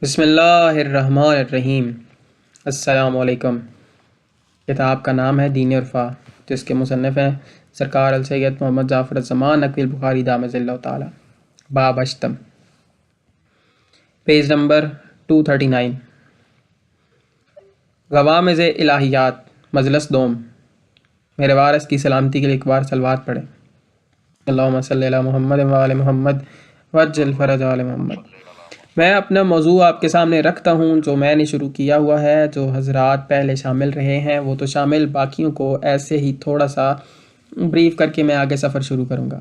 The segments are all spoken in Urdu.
بسم اللہ الرحمن الرحیم۔ السلام علیکم۔ کتاب کا نام ہے دین عرفہ، جس کے مصنف ہیں سرکار السید محمد جعفر الزمان نقوی البخاری دامت اللہ تعالی۔ باب اشتم، پیج نمبر 239۔ غوامض الہیات، مجلس دوم۔ میرے وارث کی سلامتی کے لیے ایک بار صلوات پڑھیں۔ اللہم صلی علی محمد و آل محمد وعجل فرج آل محمد۔ میں اپنا موضوع آپ کے سامنے رکھتا ہوں جو میں نے شروع کیا ہوا ہے۔ جو حضرات پہلے شامل رہے ہیں وہ تو شامل، باقیوں کو ایسے ہی تھوڑا سا بریف کر کے میں آگے سفر شروع کروں گا۔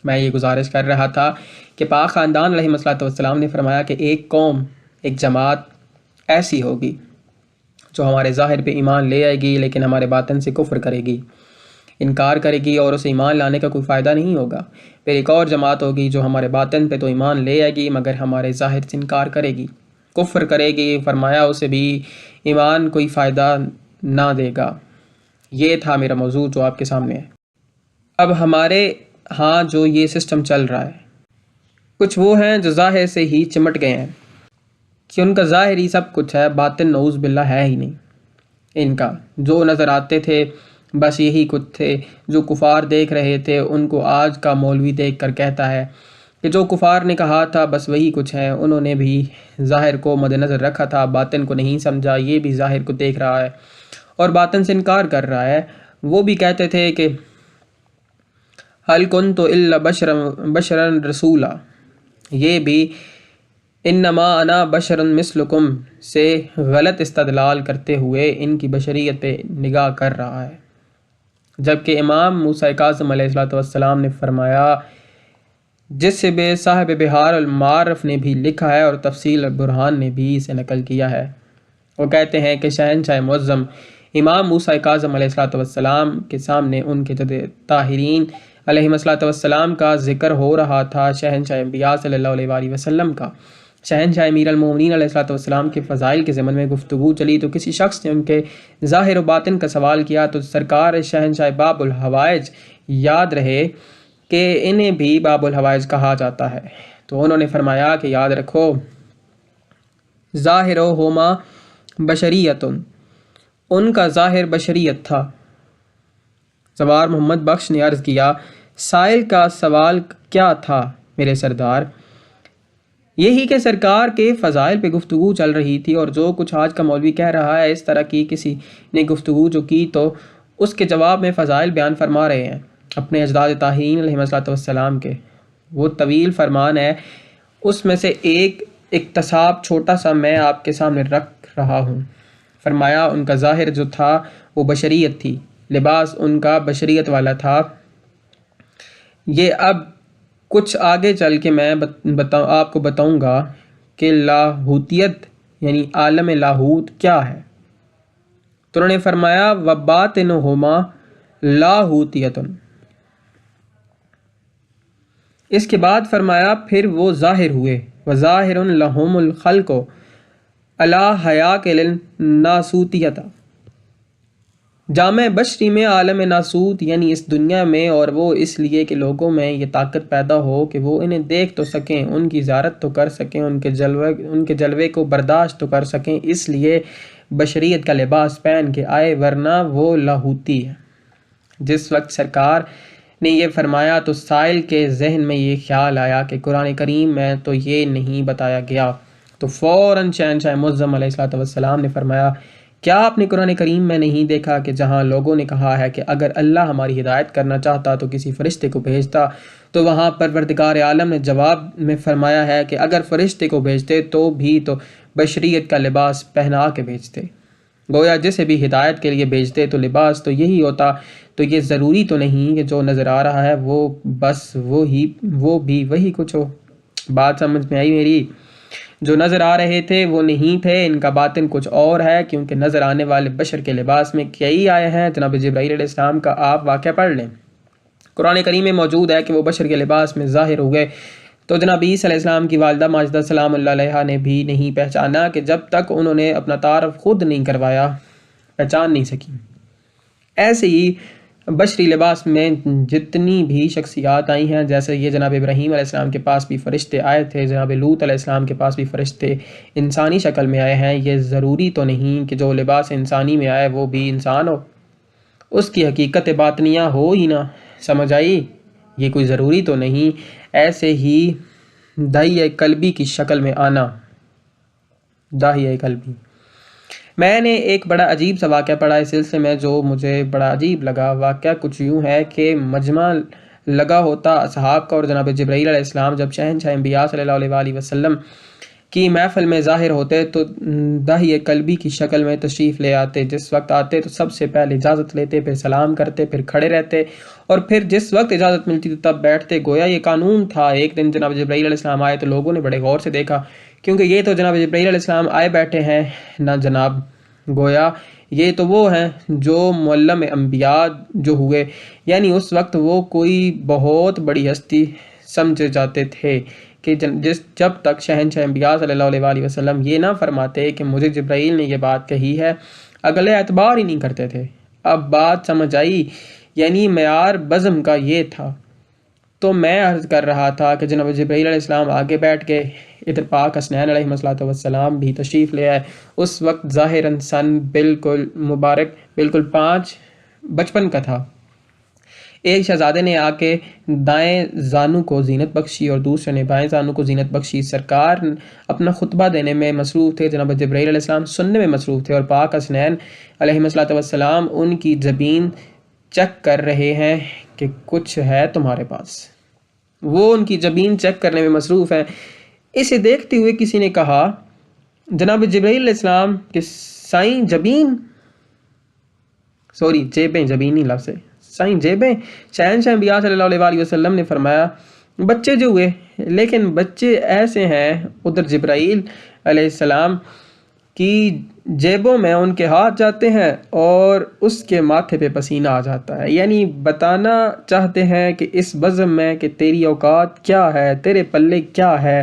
میں یہ گزارش کر رہا تھا کہ پاک خاندان علیہ الصلوۃ والسلام نے فرمایا کہ ایک قوم، ایک جماعت ایسی ہوگی جو ہمارے ظاہر پہ ایمان لے آئے گی لیکن ہمارے باطن سے کفر کرے گی، انکار کرے گی اور اسے ایمان لانے کا کوئی فائدہ نہیں ہوگا۔ پھر ایک اور جماعت ہوگی جو ہمارے باطن پہ تو ایمان لے آئے گی مگر ہمارے ظاہر سے انکار کرے گی، کفر کرے گی۔ فرمایا اسے بھی ایمان کوئی فائدہ نہ دے گا۔ یہ تھا میرا موضوع جو آپ کے سامنے ہے۔ اب ہمارے ہاں جو یہ سسٹم چل رہا ہے، کچھ وہ ہیں جو ظاہر سے ہی چمٹ گئے ہیں کہ ان کا ظاہر ہی سب کچھ ہے، باطن نعوذ باللہ ہے ہی نہیں ان کا۔ جو نظر آتے تھے بس یہی کچھ تھے۔ جو کفار دیکھ رہے تھے ان کو آج کا مولوی دیکھ کر کہتا ہے کہ جو کفار نے کہا تھا بس وہی کچھ ہے۔ انہوں نے بھی ظاہر کو مد نظر رکھا تھا، باطن کو نہیں سمجھا۔ یہ بھی ظاہر کو دیکھ رہا ہے اور باطن سے انکار کر رہا ہے۔ وہ بھی کہتے تھے کہ هل كنت الا بشرا رسولا، یہ بھی انما انا بشر مثلکم سے غلط استدلال کرتے ہوئے ان کی بشریت پہ نگاہ کر رہا ہے۔ جبکہ امام موسیٰ کاظم علیہ السلام نے فرمایا، جس سے بے صاحب بہار المعارف نے بھی لکھا ہے اور تفصیل البرہان نے بھی اسے نقل کیا ہے۔ وہ کہتے ہیں کہ شہنشاہ معظم امام موسیٰ کاظم علیہ السلام کے سامنے ان کے جد طاہرین علیہ السلام کا ذکر ہو رہا تھا، شہنشاہ انبیاء صلی اللہ علیہ وآلہ وسلم کا۔ شہنشاہ امیر المومنین علیہ السلام کے فضائل کے ضمن میں گفتگو چلی تو کسی شخص نے ان کے ظاہر و باطن کا سوال کیا تو سرکار شہنشاہ باب الحوائج یاد رہے کہ انہیں بھی باب الحوائج کہا جاتا ہے، تو انہوں نے فرمایا کہ یاد رکھو ظاہر ہوما بشریت، ان کا ظاہر بشریت تھا۔ سوار محمد بخش نے عرض کیا، سائل کا سوال کیا تھا میرے سردار؟ یہی کہ سرکار کے فضائل پہ گفتگو چل رہی تھی اور جو کچھ آج کا مولوی کہہ رہا ہے اس طرح کی کسی نے گفتگو جو کی تو اس کے جواب میں فضائل بیان فرما رہے ہیں اپنے اجداد طاہرین علیہ السلام کے۔ وہ طویل فرمان ہے، اس میں سے ایک اقتصاب چھوٹا سا میں آپ کے سامنے رکھ رہا ہوں۔ فرمایا ان کا ظاہر جو تھا وہ بشریت تھی، لباس ان کا بشریت والا تھا۔ یہ اب کچھ آگے چل کے میں آپ کو بتاؤں گا کہ لاہوتیت یعنی عالم لاہوت کیا ہے۔ تو انہوں نے فرمایا وباطنہما لاہوتیت۔ اس کے بعد فرمایا پھر وہ ظاہر ہوئے، وظاہر لہم الخلق علی حیاک الناسوتیت۔ جامع بشری میں عالم ناسوت یعنی اس دنیا میں، اور وہ اس لیے کہ لوگوں میں یہ طاقت پیدا ہو کہ وہ انہیں دیکھ تو سکیں، ان کی زیارت تو کر سکیں، ان کے جلوے کو برداشت تو کر سکیں، اس لیے بشریت کا لباس پہن کے آئے، ورنہ وہ لاہوتی ہے۔ جس وقت سرکار نے یہ فرمایا تو سائل کے ذہن میں یہ خیال آیا کہ قرآن کریم میں تو یہ نہیں بتایا گیا، تو فوراً شہنشاہ معظم علیہ السلام نے فرمایا، کیا آپ نے قرآن کریم میں نہیں دیکھا کہ جہاں لوگوں نے کہا ہے کہ اگر اللہ ہماری ہدایت کرنا چاہتا تو کسی فرشتے کو بھیجتا، تو وہاں پروردگار عالم نے جواب میں فرمایا ہے کہ اگر فرشتے کو بھیجتے تو بھی تو بشریت کا لباس پہنا کے بھیجتے، گویا جسے بھی ہدایت کے لیے بھیجتے تو لباس تو یہی ہوتا۔ تو یہ ضروری تو نہیں کہ جو نظر آ رہا ہے وہ بس وہ بھی وہی کچھ ہو۔ بات سمجھ میں آئی میری؟ جو نظر آ رہے تھے وہ نہیں تھے، ان کا باطن کچھ اور ہے، کیونکہ نظر آنے والے بشر کے لباس میں کئی آئے ہیں۔ جناب جبرائیل علیہ السلام کا آپ واقعہ پڑھ لیں، قرآن کریم میں موجود ہے کہ وہ بشر کے لباس میں ظاہر ہوئے، تو جناب عیسیٰ علیہ السلام کی والدہ ماجدہ سلام اللہ علیہا نے بھی نہیں پہچانا کہ جب تک انہوں نے اپنا تعارف خود نہیں کروایا پہچان نہیں سکی۔ ایسے ہی بشری لباس میں جتنی بھی شخصیات آئی ہیں، جیسے یہ جناب ابراہیم علیہ السلام کے پاس بھی فرشتے آئے تھے، جناب لوط علیہ السلام کے پاس بھی فرشتے انسانی شکل میں آئے ہیں، یہ ضروری تو نہیں کہ جو لباس انسانی میں آئے وہ بھی انسان ہو، اس کی حقیقت باطنیہ ہو ہی نہ، سمجھ آئی؟ یہ کوئی ضروری تو نہیں۔ ایسے ہی داہیہ قلبی کی شکل میں آنا، داہیہ قلبی، میں نے ایک بڑا عجیب سا واقعہ پڑھا اس سلسلے میں جو مجھے بڑا عجیب لگا۔ واقعہ کچھ یوں ہے کہ مجمع لگا ہوتا اصحاب کا، اور جناب جبرائیل علیہ السلام جب شہنشاہ انبیاء صلی اللہ علیہ وسلم کی محفل میں ظاہر ہوتے تو داہیہ قلبی کی شکل میں تشریف لے آتے۔ جس وقت آتے تو سب سے پہلے اجازت لیتے، پھر سلام کرتے، پھر کھڑے رہتے، اور پھر جس وقت اجازت ملتی تو تب بیٹھتے، گویا یہ قانون تھا۔ ایک دن جناب جبرائیل علیہ السلام آئے تو لوگوں نے بڑے غور سے دیکھا، کیونکہ یہ تو جناب جبرائیل علیہ السلام آئے بیٹھے ہیں نہ جناب، گویا یہ تو وہ ہیں جو معلم انبیاء جو ہوئے، یعنی اس وقت وہ کوئی بہت بڑی ہستی سمجھے جاتے تھے کہ جب تک شہنشاہ انبیاء صلی اللہ علیہ وسلم یہ نہ فرماتے کہ مجھے جبرائیل نے یہ بات کہی ہے، اگلے اعتبار ہی نہیں کرتے تھے۔ اب بات سمجھ آئی؟ یعنی معیار بزم کا یہ تھا۔ تو میں عرض کر رہا تھا کہ جناب جبرائیل علیہ السلام آگے بیٹھ کے، ادھر پاک حسنین علیہ السلام بھی تشریف لے آئے۔ اس وقت ظاہراً سن بالکل مبارک بالکل 5:55 کا تھا۔ ایک شہزادے نے آ کے دائیں زانو کو زینت بخشی اور دوسرے نے بائیں زانو کو زینت بخشی۔ سرکار اپنا خطبہ دینے میں مصروف تھے، جناب جبرائیل علیہ السلام سننے میں مصروف تھے، اور پاک حسنین علیہ السلام ان کی زبین چیک کر رہے ہیں کہ کچھ ہے تمہارے پاس۔ وہ ان کی زبین چیک کرنے میں مصروف ہیں۔ اسے دیکھتے ہوئے کسی نے کہا جناب جبرائیل علیہ السلام کہ سائیں جبین، سوری جیبیں، جبین نہیں لفظ ہے، سائیں جیبیں۔ شہنشاہ انبیاء صلی اللہ علیہ وسلم نے فرمایا بچے جو ہوئے، لیکن بچے ایسے ہیں، ادھر جبرائیل علیہ السلام کی جیبوں میں ان کے ہاتھ جاتے ہیں اور اس کے ماتھے پہ پسینہ آ جاتا ہے، یعنی بتانا چاہتے ہیں کہ اس بزم میں کہ تیری اوقات کیا ہے، تیرے پلے کیا ہے،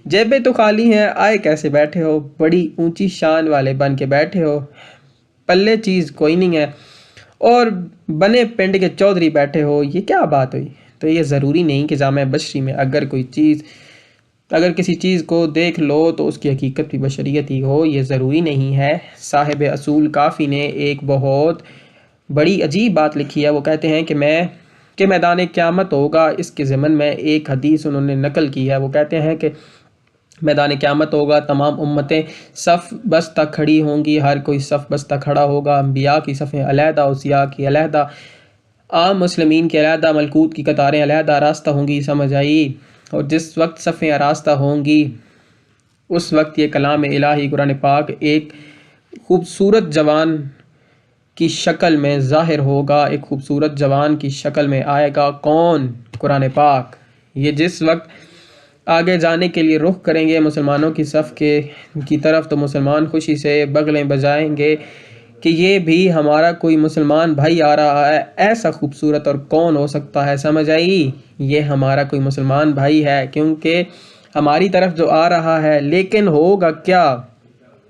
جیبیں تو خالی ہیں، آئے کیسے بیٹھے ہو، بڑی اونچی شان والے بن کے بیٹھے ہو، پلے چیز کوئی نہیں ہے، اور بنے پنڈ کے چودھری بیٹھے ہو، یہ کیا بات ہوئی؟ تو یہ ضروری نہیں کہ جامع بشری میں اگر کسی چیز کو دیکھ لو تو اس کی حقیقت بھی بشریت ہی ہو، یہ ضروری نہیں ہے۔ صاحب اصول کافی نے ایک بہت بڑی عجیب بات لکھی ہے، وہ کہتے ہیں کہ میدان قیامت ہوگا۔ اس کے ضمن میں ایک حدیث انہوں نے نقل کی ہے، وہ کہتے ہیں کہ میدان قیامت ہوگا، تمام امتیں صف بستہ کھڑی ہوں گی، ہر کوئی صف بستہ کھڑا ہوگا، انبیاء کی صفیں علیحدہ، اوصیاء کی علیحدہ، عام مسلمین کی علیحدہ، ملکوت کی قطاریں علیحدہ راستہ ہوں گی، سمجھ آئی؟ اور جس وقت صفیں آراستہ ہوں گی اس وقت یہ کلام الہی قرآن پاک ایک خوبصورت جوان کی شکل میں ظاہر ہوگا، ایک خوبصورت جوان کی شکل میں آئے گا۔ کون؟ قرآن پاک۔ یہ جس وقت آگے جانے کے لیے رخ کریں گے مسلمانوں کی صف کی طرف تو مسلمان خوشی سے بغلیں بجائیں گے کہ یہ بھی ہمارا کوئی مسلمان بھائی آ رہا ہے، ایسا خوبصورت اور کون ہو سکتا ہے، سمجھ آئی؟ یہ ہمارا کوئی مسلمان بھائی ہے، کیونکہ ہماری طرف جو آ رہا ہے۔ لیکن ہوگا کیا؟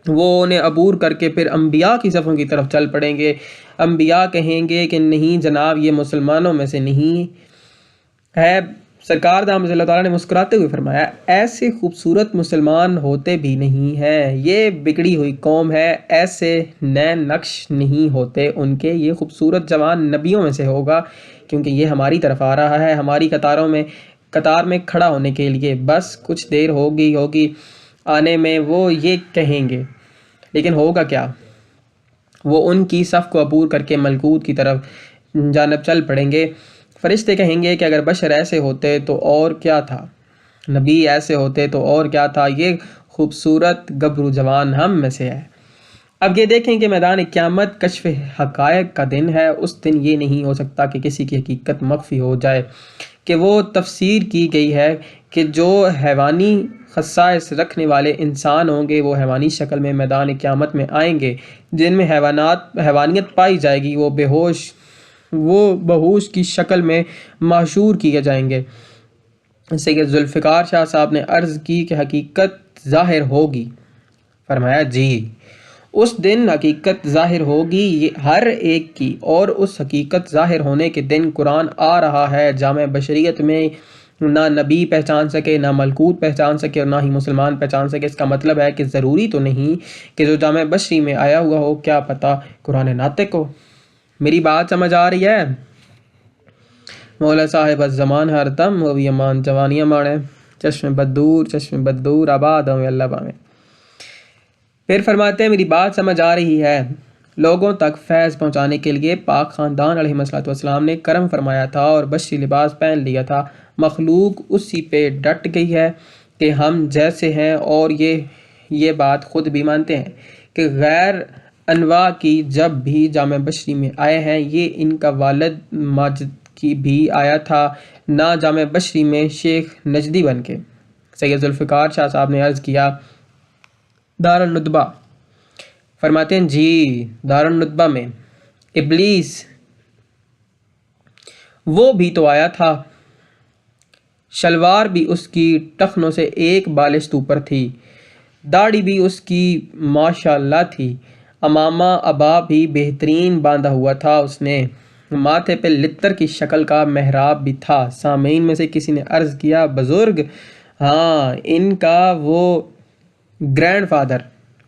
وہ انہیں عبور کر کے پھر انبیاء کی صفوں کی طرف چل پڑیں گے۔ انبیاء کہیں گے کہ نہیں جناب، یہ مسلمانوں میں سے نہیں ہے۔ سرکار دامت اللہ تعالیٰ نے مسکراتے ہوئے فرمایا ایسے خوبصورت مسلمان ہوتے بھی نہیں ہیں، یہ بگڑی ہوئی قوم ہے، ایسے نئے نقش نہیں ہوتے ان کے، یہ خوبصورت جوان نبیوں میں سے ہوگا، کیونکہ یہ ہماری طرف آ رہا ہے، ہماری قطار میں کھڑا ہونے کے لیے، بس کچھ دیر ہوگی آنے میں، وہ یہ کہیں گے۔ لیکن ہوگا کیا؟ وہ ان کی صف کو عبور کر کے ملکوت کی طرف جانب چل پڑیں گے۔ فرشتے کہیں گے کہ اگر بشر ایسے ہوتے تو اور کیا تھا، نبی ایسے ہوتے تو اور کیا تھا، یہ خوبصورت گبرو جوان ہم میں سے ہے۔ اب یہ دیکھیں کہ میدان قیامت کشف حقائق کا دن ہے، اس دن یہ نہیں ہو سکتا کہ کسی کی حقیقت مخفی ہو جائے، کہ وہ تفسیر کی گئی ہے کہ جو حیوانی خصائص رکھنے والے انسان ہوں گے وہ حیوانی شکل میں میدان قیامت میں آئیں گے، جن میں حیوانیت پائی جائے گی، وہ بہوش کی شکل میں محشور کیے جائیں گے۔ سید ذوالفقار شاہ صاحب نے عرض کی کہ حقیقت ظاہر ہوگی، فرمایا جی، اس دن حقیقت ظاہر ہوگی یہ ہر ایک کی، اور اس حقیقت ظاہر ہونے کے دن قرآن آ رہا ہے جامع بشریت میں نہ نبی پہچان سکے، نہ ملکوت پہچان سکے، اور نہ ہی مسلمان پہچان سکے۔ اس کا مطلب ہے کہ ضروری تو نہیں کہ جو جامع بشری میں آیا ہوا ہو، کیا پتہ قرآن ناطق ہو۔ میری بات سمجھ آ رہی ہے؟ مولا صاحب الزمان ہر دم وہ بھی امان جوانیاں مانے، چشم بدور آباد ہوں اللہ باویں۔ پھر فرماتے ہیں میری بات سمجھ آ رہی ہے۔ لوگوں تک فیض پہنچانے کے لیے پاک خاندان علیہ السلام نے کرم فرمایا تھا اور بشری لباس پہن لیا تھا۔ مخلوق اسی پہ ڈٹ گئی ہے کہ ہم جیسے ہیں، اور یہ بات خود بھی مانتے ہیں کہ غیر انواع کی جب بھی جامع بشری میں آئے ہیں، یہ ان کا والد ماجد کی بھی آیا تھا، نہ جامع بشری میں شیخ نجدی بن کے۔ سید ذوالفقار شاہ صاحب نے عرض کیا دارالندبہ، فرماتے ہیں جی دارالندبہ میں ابلیس وہ بھی تو آیا تھا، شلوار بھی اس کی ٹخنوں سے ایک بالشت اوپر تھی، داڑھی بھی اس کی ماشاءاللہ تھی، امامہ ابا بھی بہترین باندھا ہوا تھا اس نے، ماتھے پہ لتر کی شکل کا محراب بھی تھا۔ سامعین میں سے کسی نے عرض کیا بزرگ، ہاں ان کا وہ گرینڈ فادر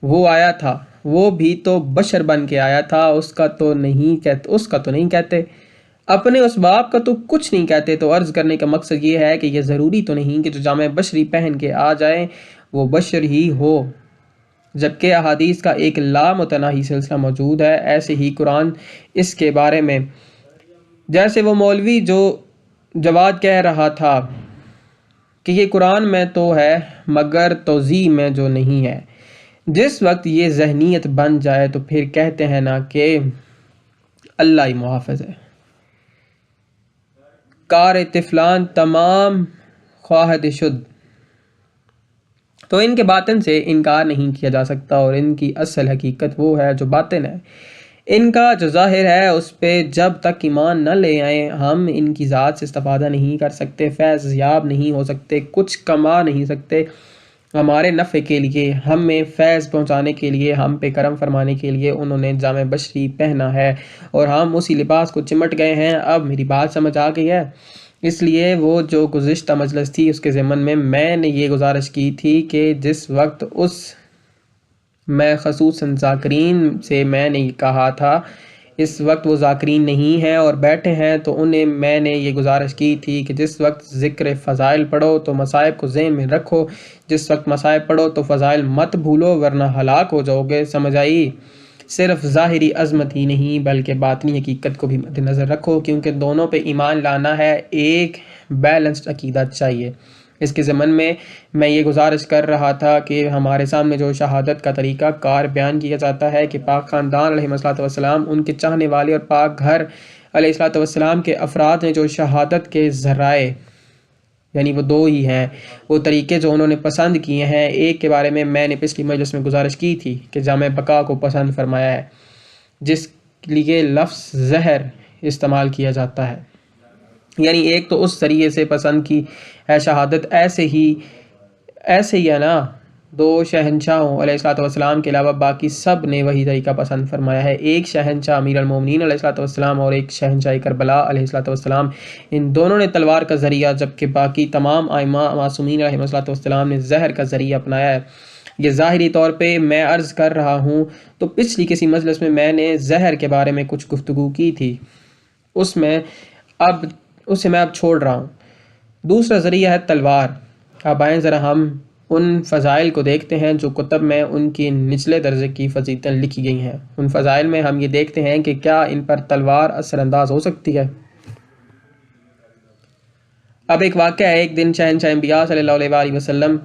وہ آیا تھا، وہ بھی تو بشر بن کے آیا تھا، اس کا تو نہیں کہتے، اپنے اس باپ کا تو کچھ نہیں کہتے۔ تو عرض کرنے کا مقصد یہ ہے کہ یہ ضروری تو نہیں کہ جو جامع بشری پہن کے آ جائے وہ بشر ہی ہو، جبکہ احادیث کا ایک لامتناہی سلسلہ موجود ہے۔ ایسے ہی قرآن اس کے بارے میں، جیسے وہ مولوی جو جواد کہہ رہا تھا کہ یہ قرآن میں تو ہے مگر توضیح میں جو نہیں ہے، جس وقت یہ ذہنیت بن جائے تو پھر کہتے ہیں نا کہ اللہ ہی محافظ ہے، کار طفلان تمام خواہد شد۔ تو ان کے باطن سے انکار نہیں کیا جا سکتا، اور ان کی اصل حقیقت وہ ہے جو باطن ہے۔ ان کا جو ظاہر ہے اس پہ جب تک ایمان نہ لے آئیں ہم ان کی ذات سے استفادہ نہیں کر سکتے، فیض یاب نہیں ہو سکتے، کچھ کما نہیں سکتے۔ ہمارے نفع کے لیے، ہمیں فیض پہنچانے کے لیے، ہم پہ کرم فرمانے کے لیے انہوں نے جامع بشری پہنا ہے، اور ہم اسی لباس کو چمٹ گئے ہیں۔ اب میری بات سمجھ آ گئی ہے؟ اس لیے وہ جو گزشتہ مجلس تھی اس کے ضمن میں نے یہ گزارش کی تھی کہ جس وقت میں خصوصاً ذاکرین سے میں نے کہا تھا اس وقت وہ ذاکرین نہیں ہیں اور بیٹھے ہیں، تو انہیں میں نے یہ گزارش کی تھی کہ جس وقت ذکر فضائل پڑھو تو مصائب کو ذہن میں رکھو، جس وقت مصائب پڑھو تو فضائل مت بھولو ورنہ ہلاک ہو جاؤ گے۔ سمجھ آئی؟ صرف ظاہری عظمت ہی نہیں بلکہ باطنی حقیقت کو بھی مد نظر رکھو، کیونکہ دونوں پہ ایمان لانا ہے، ایک بیلنسڈ عقیدہ چاہیے۔ اس کے ضمن میں یہ گزارش کر رہا تھا کہ ہمارے سامنے جو شہادت کا طریقہ کار بیان کیا جاتا ہے کہ پاک خاندان علیہ السلام، ان کے چاہنے والے اور پاک گھر علیہ السلام کے افراد ہیں جو شہادت کے ذرائع، یعنی وہ دو ہی ہیں، وہ طریقے جو انہوں نے پسند کیے ہیں۔ ایک کے بارے میں نے پچھلی مجلس میں گزارش کی تھی کہ جامع بقا کو پسند فرمایا ہے، جس لیے لفظ زہر استعمال کیا جاتا ہے، یعنی ایک تو اس ذریعے سے پسند کی ہے شہادت، ایسے ہی ہے نا، دو شہنشاہوں علیہ السلام کے علاوہ باقی سب نے وہی طریقہ پسند فرمایا ہے۔ ایک شہنشاہ امیر المومنین علیہ السلام اور ایک شہنشاہ کربلا علیہ السلام، ان دونوں نے تلوار کا ذریعہ، جبکہ باقی تمام ائمہ معصومین علیہ السلام نے زہر کا ذریعہ اپنایا ہے۔ یہ ظاہری طور پہ میں عرض کر رہا ہوں، تو پچھلی کسی مجلس میں نے زہر کے بارے میں کچھ گفتگو کی تھی، اسے میں اب چھوڑ رہا ہوں۔ دوسرا ذریعہ ہے تلوار۔ اب آئیں ذرا ہم ان فضائل کو دیکھتے ہیں جو کتب میں ان کی نچلے درجے کی فضیلتیں لکھی گئی ہیں۔ ان فضائل میں ہم یہ دیکھتے ہیں کہ کیا ان پر تلوار اثر انداز ہو سکتی ہے۔ اب ایک واقعہ ہے، ایک دن شہنشاہ انبیاء صلی اللہ علیہ وسلم،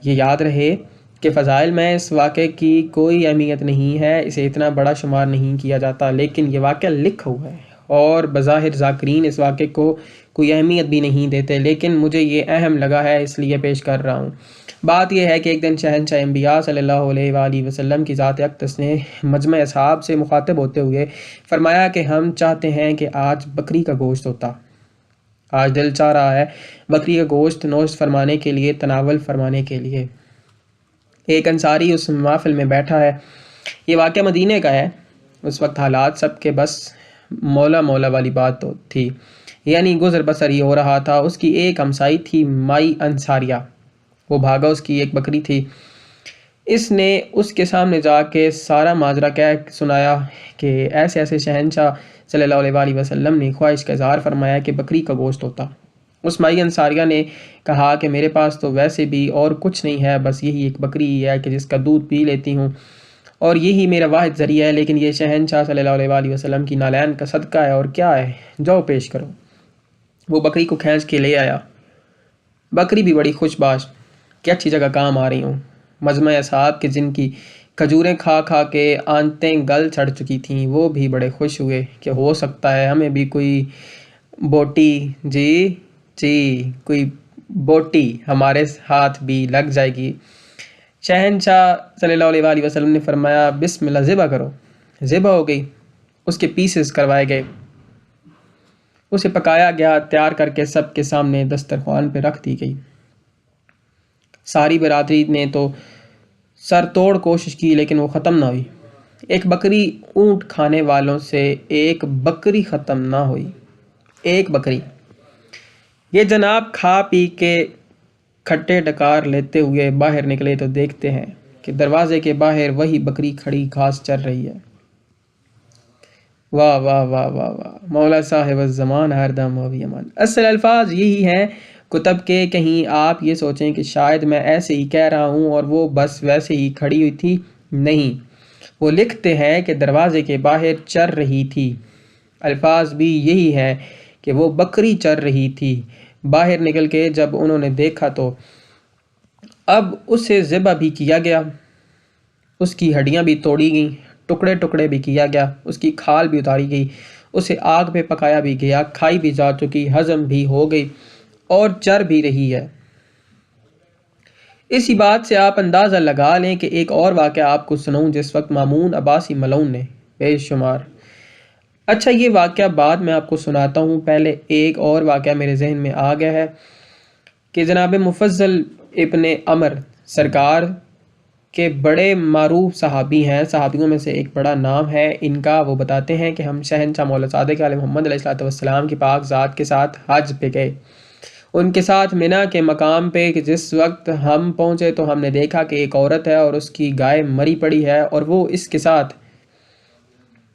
یہ یاد رہے کہ فضائل میں اس واقعے کی کوئی اہمیت نہیں ہے، اسے اتنا بڑا شمار نہیں کیا جاتا، لیکن یہ واقعہ لکھا ہوا ہے اور بظاہر ذاکرین اس واقعے کو کوئی اہمیت بھی نہیں دیتے، لیکن مجھے یہ اہم لگا ہے اس لیے پیش کر رہا ہوں۔ بات یہ ہے کہ ایک دن شہنشاہ انبیاء صلی اللہ علیہ وسلم کی ذات اقدس نے مجمع اصحاب سے مخاطب ہوتے ہوئے فرمایا کہ ہم چاہتے ہیں کہ آج بکری کا گوشت ہوتا، آج دل چاہ رہا ہے بکری کا گوشت نوشت فرمانے کے لیے، تناول فرمانے کے لیے۔ ایک انصاری اس محفل میں بیٹھا ہے، یہ واقعہ مدینہ کا ہے۔ اس وقت حالات سب کے بس مولا مولا والی بات تو تھی، یعنی گزر بسر ہی ہو رہا تھا۔ اس کی ایک ہمسائی تھی مائی انصاریہ، وہ بھاگا، اس کی ایک بکری تھی۔ اس نے اس کے سامنے جا کے سارا ماجرا کہہ سنایا کہ ایسے ایسے شہنشاہ صلی اللہ علیہ وآلہ وسلم نے خواہش کا اظہار فرمایا کہ بکری کا گوشت ہوتا۔ اس مائی انصاریہ نے کہا کہ میرے پاس تو ویسے بھی اور کچھ نہیں ہے، بس یہی ایک بکری ہی ہے کہ جس کا دودھ پی لیتی ہوں، اور یہی میرا واحد ذریعہ ہے، لیکن یہ شہنشاہ صلی اللہ علیہ وآلہ وسلم کی نالین کا صدقہ ہے، اور کیا ہے، جاؤ پیش کرو۔ وہ بکری کو کھینچ کے لے آیا۔ بکری بھی بڑی خوش باش کہ اچھی جگہ کام آ رہی ہوں۔ مجمع اصحاب کے جن کی کھجوریں کھا کھا کے آنتیں گل چڑھ چکی تھیں، وہ بھی بڑے خوش ہوئے کہ ہو سکتا ہے ہمیں بھی کوئی بوٹی، جی کوئی بوٹی ہمارے ہاتھ بھی لگ جائے گی۔ شہنشاہ صلی اللہ علیہ وآلہ وسلم نے فرمایا بسم اللہ، ذبح کرو۔ ذبح ہو گئی، اس کے پیسز کروائے گئے، اسے پکایا گیا، تیار کر کے سب کے سامنے دسترخوان پہ رکھ دی گئی۔ ساری برادری نے تو سر توڑ کوشش کی لیکن وہ ختم نہ ہوئی۔ ایک بکری اونٹ کھانے والوں سے ایک بکری ختم نہ ہوئی، ایک بکری۔ یہ جناب کھا پی کے کھٹے ڈکار لیتے ہوئے باہر نکلے تو دیکھتے ہیں کہ دروازے کے باہر وہی بکری کھڑی گھاس چر رہی ہے۔ واہ واہ واہ واہ واہ، مولا صاحب الزمان ہر دم و امان۔ اصل الفاظ یہی ہیں کتب کے، کہیں آپ یہ سوچیں کہ شاید میں ایسے ہی کہہ رہا ہوں اور وہ بس ویسے ہی کھڑی ہوئی تھی، نہیں، وہ لکھتے ہیں کہ دروازے کے باہر چر رہی تھی۔ الفاظ بھی یہی ہے کہ وہ بکری چر رہی تھی۔ باہر نکل کے جب انہوں نے دیکھا تو اب اسے ذبح بھی کیا گیا، اس کی ہڈیاں بھی توڑی گئیں، ٹکڑے ٹکڑے بھی کیا گیا، اس کی کھال بھی اتاری گئی، اسے آگ پہ پکایا بھی گیا، کھائی بھی جا چکی، ہضم بھی ہو گئی اور چر بھی رہی ہے۔ اسی بات سے آپ اندازہ لگا لیں کہ ایک اور واقعہ آپ کو سناؤں جس وقت مامون عباسی ملعون نے بے شمار، اچھا یہ واقعہ بعد میں آپ کو سناتا ہوں، پہلے ایک اور واقعہ میرے ذہن میں آ گیا ہے کہ جناب مفضل ابن عمر سرکار کے بڑے معروف صحابی ہیں، صحابیوں میں سے ایک بڑا نام ہے ان کا۔ وہ بتاتے ہیں کہ ہم شہنشاہ مولا صادق علیہ محمد علیہ السلام کی پاک ذات کے ساتھ حج پہ گئے، ان کے ساتھ منی کے مقام پہ، کہ جس وقت ہم پہنچے تو ہم نے دیکھا کہ ایک عورت ہے اور اس کی گائے مری پڑی ہے اور وہ اس کے ساتھ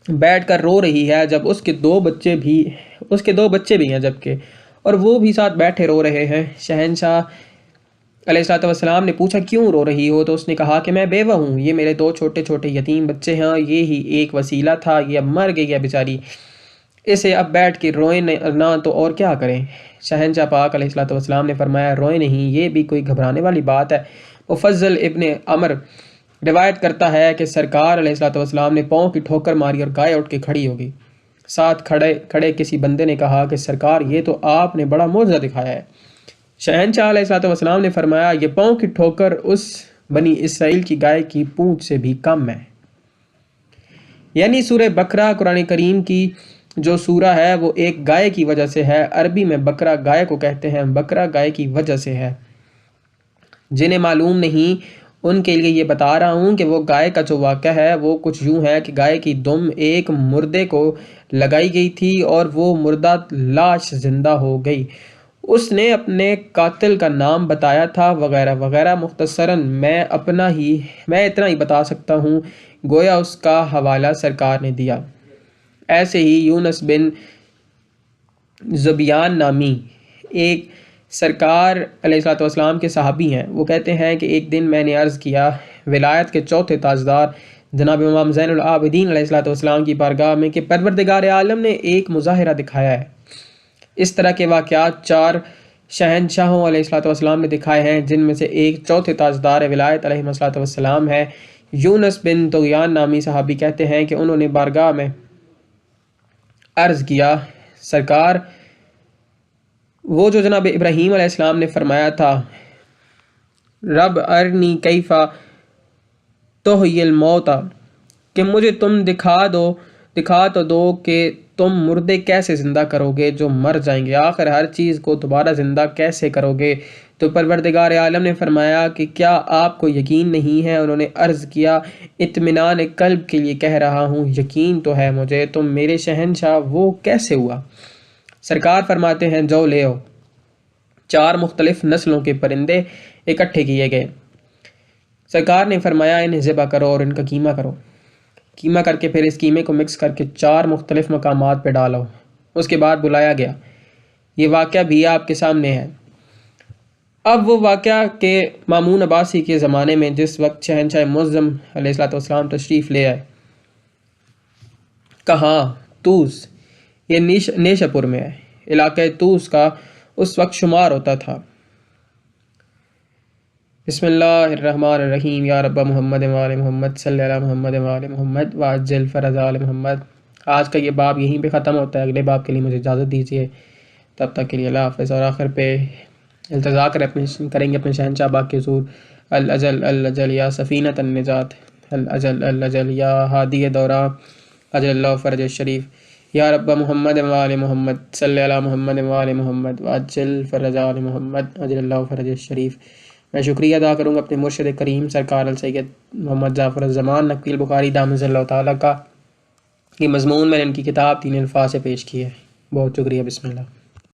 بیٹھ کر رو رہی ہے، جب اس کے دو بچے بھی ہیں جبکہ، اور وہ بھی ساتھ بیٹھے رو رہے ہیں۔ شہنشاہ علیہ السلام نے پوچھا کیوں رو رہی ہو؟ تو اس نے کہا کہ میں بیوہ ہوں، یہ میرے دو چھوٹے چھوٹے یتیم بچے ہیں، یہ ہی ایک وسیلہ تھا، یہ اب مر گئی ہے بیچاری، اسے اب بیٹھ کے روئیں نہ تو اور کیا کریں۔ شہنشاہ پاک علیہ السلام نے فرمایا روئیں نہیں، یہ بھی کوئی گھبرانے والی بات ہے۔ مفضل ابن عمر روایت کرتا ہے کہ سرکار علیہ السلام نے پاؤں کی ٹھوکر ماری اور گائے اٹھ کے کھڑی ہو گئی۔ ساتھ کھڑے کسی بندے نے کہا کہ سرکار یہ تو آپ نے بڑا معجزہ دکھایا ہے۔ شہنشاہ علیہ السلام نے فرمایا یہ پاؤں کی ٹھوکر اس بنی اسرائیل کی گائے کی پونچھ سے بھی کم ہے۔ یعنی سورہ بقرہ قرآن کریم کی جو سورہ ہے وہ ایک گائے کی وجہ سے ہے، عربی میں بقرہ گائے کو کہتے ہیں، بقرہ گائے کی وجہ سے ہے۔ جنہیں معلوم نہیں ان کے لیے یہ بتا رہا ہوں کہ وہ گائے کا جو واقعہ ہے وہ کچھ یوں ہے کہ گائے کی دم ایک مردے کو لگائی گئی تھی اور وہ مردہ لاش زندہ ہو گئی، اس نے اپنے قاتل کا نام بتایا تھا وغیرہ وغیرہ۔ مختصراً میں اتنا ہی بتا سکتا ہوں، گویا اس کا حوالہ سرکار نے دیا۔ ایسے ہی یونس بن زبیان نامی ایک سرکار علیہ السلام کے صحابی ہیں، وہ کہتے ہیں کہ ایک دن میں نے عرض کیا ولایت کے چوتھے تاجدار جناب امام زین العابدین علیہ السلام کی بارگاہ میں کہ پروردگار عالم نے ایک مظاہرہ دکھایا ہے۔ اس طرح کے واقعات 4 شہنشاہوں علیہ السلام نے دکھائے ہیں، جن میں سے ایک چوتھے تاجدار ولایت علیہ السلام ہے۔ یونس بن طغیان نامی صحابی کہتے ہیں کہ انہوں نے بارگاہ میں عرض کیا سرکار وہ جو جناب ابراہیم علیہ السلام نے فرمایا تھا رب ارنی کیفا تحیی الموتا، کہ مجھے تم دکھا تو دو کہ تم مردے کیسے زندہ کرو گے جو مر جائیں گے، آخر ہر چیز کو دوبارہ زندہ کیسے کرو گے تو پروردگار عالم نے فرمایا کہ کیا آپ کو یقین نہیں ہے؟ انہوں نے عرض کیا اطمینان قلب کے لیے کہہ رہا ہوں، یقین تو ہے مجھے، تم میرے شہنشاہ وہ کیسے ہوا؟ سرکار فرماتے ہیں جو لے آؤ۔ 4 مختلف نسلوں کے پرندے اکٹھے کیے گئے۔ سرکار نے فرمایا انہیں ذبح کرو اور ان کا قیمہ کرو، قیمہ کر کے پھر اس قیمے کو مکس کر کے 4 مختلف مقامات پہ ڈالو۔ اس کے بعد بلایا گیا۔ یہ واقعہ بھی آپ کے سامنے ہے۔ اب وہ واقعہ کہ مامون عباسی کے زمانے میں جس وقت شہنشاہ معظم علیہ السلام تشریف لے آئے، کہاں؟ طوس، یہ نیشہ پور میں ہے، علاقہ طوس کا اس وقت شمار ہوتا تھا۔ بسم اللہ الرحمن الرحیم، یا رب محمد وآل محمد صلی علی محمد وآل محمد وعجل فرج آل محمد۔ آج کا یہ باب یہیں پہ ختم ہوتا ہے۔ اگلے باب کے لیے مجھے اجازت دیجیے، تب تک کے لیے اللہ حافظ۔ اور آخر پہ التجا کریں گے اپنے شہنشاہ باغ کے حضور، الاجل الاجل یا سفینۃ النجات، الاجل الاجل یا ہادی دورہ، اجل اللہ فرج الشریف، یا رب محمد وآل محمد صلی علی محمد وآل محمد وعجل فرج آل محمد، اجل اللہ فرج الشریف۔ میں شکریہ ادا کروں گا اپنے مرشد کریم سرکار السید محمد جعفر الزمان نقوی البخاری دامن اللہ تعالیٰ کا۔ یہ مضمون میں نے ان کی کتاب 3 الفاظ سے پیش کی ہے۔ بہت شکریہ۔ بسم اللہ۔